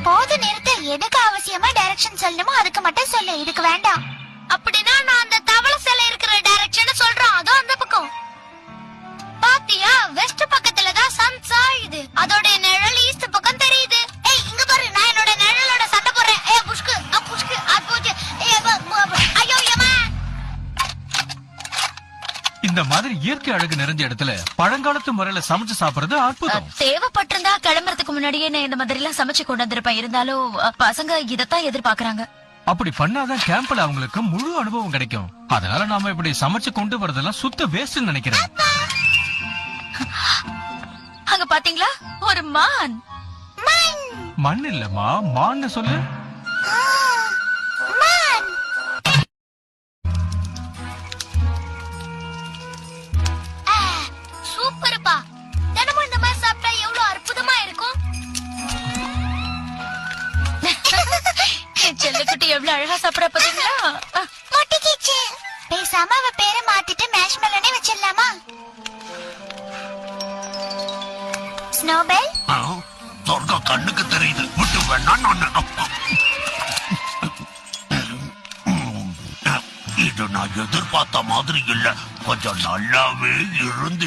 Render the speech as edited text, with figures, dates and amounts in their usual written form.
போது நிறுத்த. எதுக்கு அவசியமா டைரக்ஷன் சொல்லணுமோ அதுக்கு மட்டும் சொல்லு, இதுக்கு வேண்டாம். அப்படின்னா நான் அந்த தவளை சிலை இருக்கிற டைரக்ஷன் சொல்றேன். அதோ அந்த பக்கம் பாத்தியா, வெஸ்ட் பக்கத்துல தான் சன் சாயுது. அதோட நிழல் ஈஸ்ட் பக்கம் தெரியுது. ஏய் இங்க பாரு, நான் என்னோட நிழலோட சண்டை போடுறேன். ஏய் புஷ்கு புஷ்கு போச்சு. ஐயோ ஏமா. இந்த மாதிரி இயற்கை அழகு நிறைஞ்ச இடத்துல பழங்காலத்து முறையில சமைச்சு சாப்பிடுறது அற்புதம். தேவைப்பட்டிருந்தா கிளம்புறதுக்கு முன்னாடியே நான் இந்த மாதிரி எல்லாம் சமைச்சு கொண்டு வந்திருப்பேன். இருந்தாலும் பசங்க இதத்தான் எதிர்பார்க்கறாங்க. அப்படி பண்ணாதான் கேம்ப்ல அவங்களுக்கு முழு அனுபவம் கிடைக்கும். அதனால நாம இப்படி சமைச்சு கொண்டு வரதெல்லாம் சுத்த வேஸ்ட்னு நினைக்கிறேன். அங்க பாத்தீங்களா, ஒரு மான். மண் இல்லம்மா, மான்னு சொல்லு. சூப்பர்ப்பா. தினமும் இந்த மாதிரி சாப்பிட்டா எவ்வளவு அற்புதமா இருக்கும். செல்லக்குட்டி எவ்வளவு அழகா சாப்பிட பாத்தீங்களா. மாட்டிக்கிச்சு. பேசாம அவ பேரை மாத்திட்டு மேஷ்மெலோனே வச்சிடலாமா? ஸ்னோபெல் சொர்க்கம் கண்ணுக்கு தெரியுது. விட்டு வேணா. இது நான் எதிர்பார்த்த மாதிரி இல்ல. கொஞ்சம் நல்லாவே இருந்து